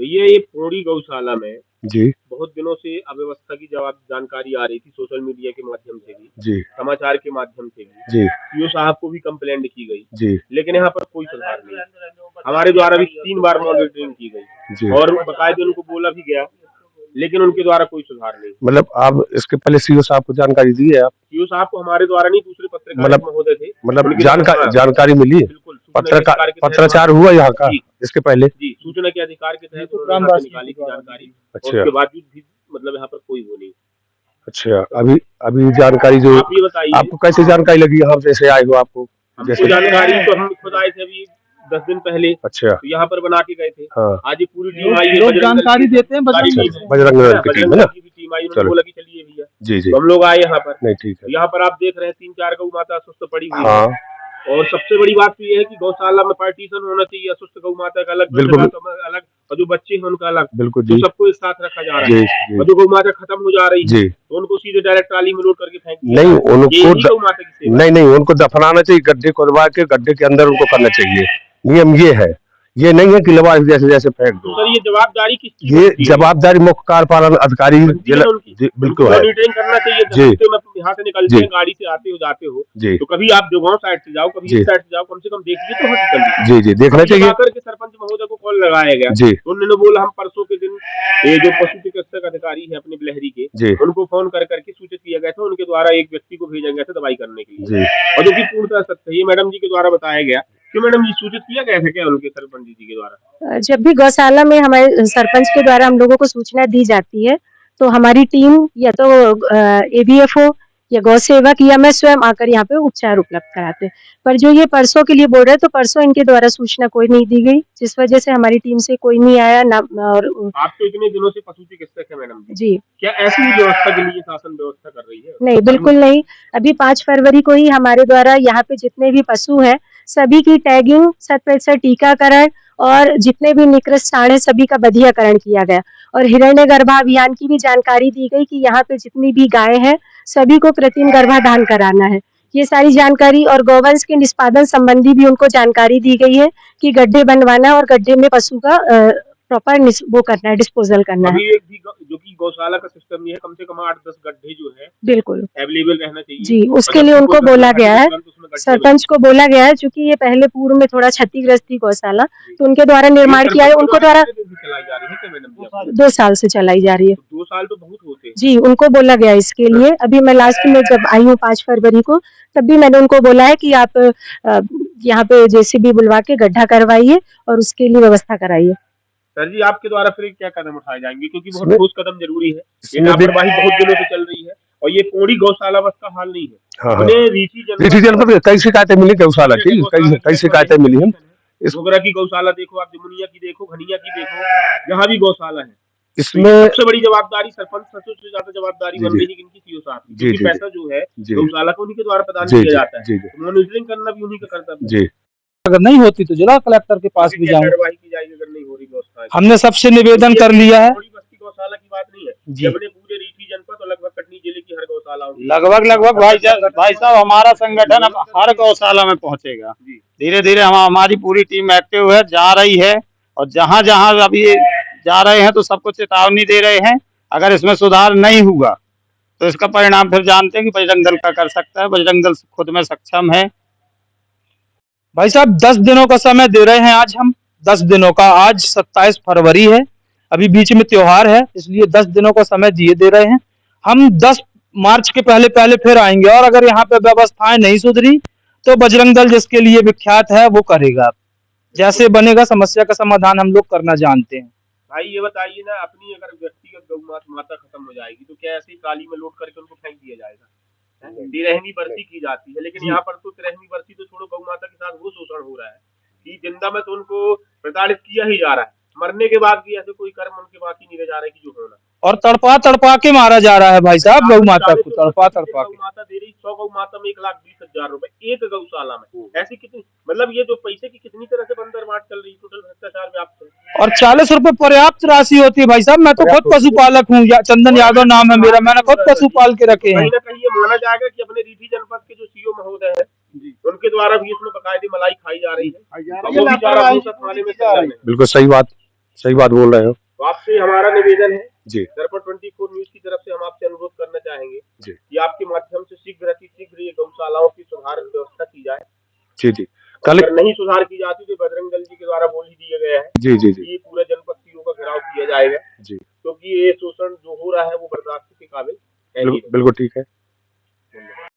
भैया ये पौड़ी गौशाला में जी बहुत दिनों से अव्यवस्था की जवाब जानकारी आ रही थी, सोशल मीडिया के माध्यम से भी, जी समाचार के माध्यम से भी, जी सीओ साहब को भी कंप्लेंट की गई, जी लेकिन यहाँ पर कोई सुधार नहीं। हमारे द्वारा भी 3 बार मॉनिटरिंग की जी। गई और बाकायदे उनको बोला भी गया, लेकिन उनके द्वारा कोई सुधार नहीं। मतलब आप इसके पहले सीओ साहब को जानकारी दी है आप? सीओ साहब को हमारे द्वारा नहीं, दूसरे पत्रकार मतलब महोदय थे, मतलब उनके जानकारी मिली? बिल्कुल सूचना के अधिकार के तहत पत्राचार हुआ यहाँ का जी इसके पहले? जी सूचना के अधिकार के तहत उन्होंने यहाँ से निकाली थी जानकारी। अच्छा। और उसके बावजूद भी मतलब यहाँ पर कोई वो नहीं। अच्छा, अभी अभी जानकारी जो आप ये बताइए, आपको कैसे जानकारी लगी? यहाँ जैसे आए हो आपको? हमको जानकारी तो हम खुद आए थे अभी 10 दिन पहले। अच्छा। तो यहाँ पर बना के गए थे। हाँ। आज ये पूरी टीम आई है, लोग जानकारी देते हैं बजरंग दल की टीम है ना? की भी टीम आई, उन्होंने बोला कि चलिए भैया। जी जी। तो हम लोग आए यहाँ पर। नहीं ठीक है। यहाँ पर आप देख रहे हैं 3-4 गौ माता अस्वस्थ पड़ी हुई है। हाँ। और सबसे बड़ी बात तो ये है कि गौशाला में पार्टीशन होना चाहिए, अस्वस्थ गौ माता का अलग, बिल्कुल अलग, और जो बच्चे हैं उनका अलग। बिल्कुल तो जी। सबको एक साथ रखा जा रहा है। और जो गौ माता खत्म हो जा रही है तो उनको सीधे डायरेक्ट ट्राली में लोड करके फेंक दिया। नहीं उनको गौ माता की सेवा नहीं उनको दफनाना चाहिए, गड्ढे खोदवा के गड्ढे के अंदर उनको करना चाहिए। नियम ये है, ये नहीं है कि लवास जैसे जैसे फेंक दो। सर ये जवाबदारी किसकी? ये जवाबदारी मुख्य कार्यपालन अधिकारी बिल्कुल है। मॉनिटरिंग करना चाहिए। जी। यहाँ से निकलते हैं गाड़ी से आते हो जाते हो जी, तो कभी आप जो गाँव साइड से जाओ, कभी इस साइड से जाओ, कम से कम देखिए तो हॉस्पिटल। जी जी देखना चाहिए। करके सरपंच महोदय को कॉल लगाया गया जी। उन्होंने बोला हम परसों के दिन ये जो पशु चिकित्सक अधिकारी है अपने बिलहरी के जी, उनको फोन कर करके सूचित किया गया था, उनके द्वारा एक व्यक्ति को भेजा गया था दवाई करने के लिए। जी। और जो कि पूर्णतः सत्य है, ये मैडम जी के द्वारा बताया गया। क्यों मैडम जी सूचित किया गया था क्या उनके सरपंच जी के द्वारा? जब भी गौशाला में हमारे सरपंच के द्वारा हम लोगों को सूचना दी जाती है तो हमारी टीम या तो ABFO या गौ सेवक या मैं स्वयं आकर यहाँ पे उपचार उपलब्ध कराते हैं। पर जो ये परसों के लिए बोल रहे हैं तो परसों इनके द्वारा सूचना कोई नहीं दी गई, जिस वजह से हमारी टीम से कोई नहीं आया ना। और आप तो इतने दिनों से पशु चिकित्सक है मैडम जी, क्या ऐसी व्यवस्था के लिए शासन व्यवस्था कर रही है? नहीं बिल्कुल नहीं। अभी 5 फरवरी को ही हमारे द्वारा यहाँ पे जितने भी पशु हैं सभी की टैगिंग, 100% टीकाकरण और जितने भी निकृष्ट सांड है सभी का बधियाकरण किया गया। और हिरण्यगर्भा अभियान की भी जानकारी दी गई कि यहाँ पे जितनी भी गाय है सभी को कृत्रिम गर्भाधान कराना है। ये सारी जानकारी और गौवंश के निष्पादन संबंधी भी उनको जानकारी दी गई है कि गड्ढे बनवाना और गड्ढे में पशु का प्रॉपर वो करना है, डिस्पोजल करना है। एक भी जो कि गौशाला का सिस्टम ये है, कम से कम 8-10 गड्ढे जो है बिल्कुल अवेलेबल रहना चाहिए। जी, उसके लिए उनको बोला गया है, सरपंच को बोला गया है, क्योंकि ये पहले पूर्व में थोड़ा क्षतिग्रस्त थी गौशाला, तो उनके द्वारा निर्माण किया है। उनको द्वारा 2 साल से चलाई जा रही है। 2 साल तो बहुत होते हैं। जी, उनको बोला गया है इसके लिए। अभी मैं लास्ट में जब आई हूँ 5 फरवरी को, तब भी मैंने उनको बोला है कि आप यहाँ पे JCB बुलवा के गड्ढा करवाइए और उसके लिए व्यवस्था कराइए। सर जी आपके द्वारा फिर क्या कदम उठाए जाएंगे, क्योंकि बहुत ठोस कदम जरूरी है। ये लापरवाही बहुत दिनों से चल रही है और ये पौड़ी गौशाला बस का हाल नहीं है। हमने रीठी जनपद कई शिकायतें मिली गौशाला की, कई शिकायतें मिली हैं। इस गोगरा की गौशाला देखो, आप जमुनिया की देखो, घनिया की देखो, जहाँ भी गौशाला है, इसमें सबसे बड़ी जवाबदारी सरपंच सचिव से ज्यादा जवाबदारी बन रही है इनकी सीओ साहब की, क्योंकि पैसा जो है गौशाला को उन्हीं के द्वारा प्रदान किया जाता है। मॉनिटरिंग करना भी उन्हीं का कर्तव्य है। अगर नहीं होती तो जिला कलेक्टर के पास भी जाऊँ। कार्रवाई की जाएगी अगर नहीं हो रही व्यवस्था। हमने सबसे निवेदन कर लिया है। गौशाला की बात नहीं है, अपने पूरे रीठी जनपद और लगभग कटनी जिले की हर गौशाला लगभग भाई साहब हमारा संगठन अब हर गौशाला में पहुंचेगा। धीरे धीरे हमारी पूरी टीम एक्टिव है, जा रही है और जहाँ जहाँ अभी जा रहे हैं तो सबको चेतावनी दे रहे हैं। अगर इसमें सुधार नहीं हुआ तो इसका परिणाम फिर जानते हैं कि बजरंग दल का कर सकता है। बजरंग दल खुद में सक्षम है। भाई साहब 10 दिनों का समय दे रहे हैं आज हम, 10 दिनों का। आज 27 फरवरी है, अभी बीच में त्योहार है, इसलिए 10 दिनों का समय दिए दे रहे हैं। हम 10 मार्च के पहले फिर आएंगे और अगर यहाँ पे व्यवस्थाएं नहीं सुधरी तो बजरंग दल जिसके लिए विख्यात है वो करेगा। जैसे बनेगा समस्या का समाधान हम लोग करना जानते हैं। भाई ये बताइए ना, अपनी अगर व्यक्तिगत गौ माता खत्म हो जाएगी तो क्या ऐसे ही ट्राली में लोड करके उनको फेंक दिया जाएगा? तिरहमी बरसी की जाती है, लेकिन यहाँ पर तो तिरहमी बरसी तो छोड़ो, गौ माता के साथ वो शोषण हो रहा है कि जिंदा में तो उनको प्रताड़ित किया ही जा रहा है, मरने के बाद भी ऐसे कोई कर्म उनके बाकी नहीं रह जा रहे कि जो होना। और तड़पा के मारा जा रहा है भाई साहब गौ माता को, तड़पा के। गौ माता दे रही 100 गौ माता में 1,20,000 रुपए एक गौशाला में। ऐसी कितनी मतलब ये जो पैसे की कितनी तरह से बंदर बांट चल रही है, टोटल भ्रष्टाचार व्याप्त है। और 40 रुपए पर्याप्त राशि होती है भाई साहब। मैं तो खुद पशुपालक हूँ, चंदन यादव नाम है मेरा, मैंने खुद पशुपाल के रखे हैं। कहीं ना कहीं ये माना जाएगा कि अपने रीठी जनपद के जो सीओ महोदय है उनके द्वारा भी इसमें बकायदे मलाई खाई जा रही है। बिल्कुल सही बात, सही बात बोल रहे हो तो आपसे हमारा निवेदन है, जी दर्पण 24 न्यूज की तरफ से हम आपसे अनुरोध करना चाहेंगे जी कि आपके माध्यम से शीघ्र अतिशीघ्र ये गौशालाओं की सुधार व्यवस्था की जाए। जी जी कल अगर नहीं सुधार की जाती तो बजरंग दल जी के द्वारा बोल ही दिया गया है जी जी जी कि पूरे जनपद सीओ का घेराव किया जाएगा, जी क्योंकि ये शोषण जो हो रहा है वो बर्दाश्त के काबिल है ही नहीं। बिल्कुल ठीक है।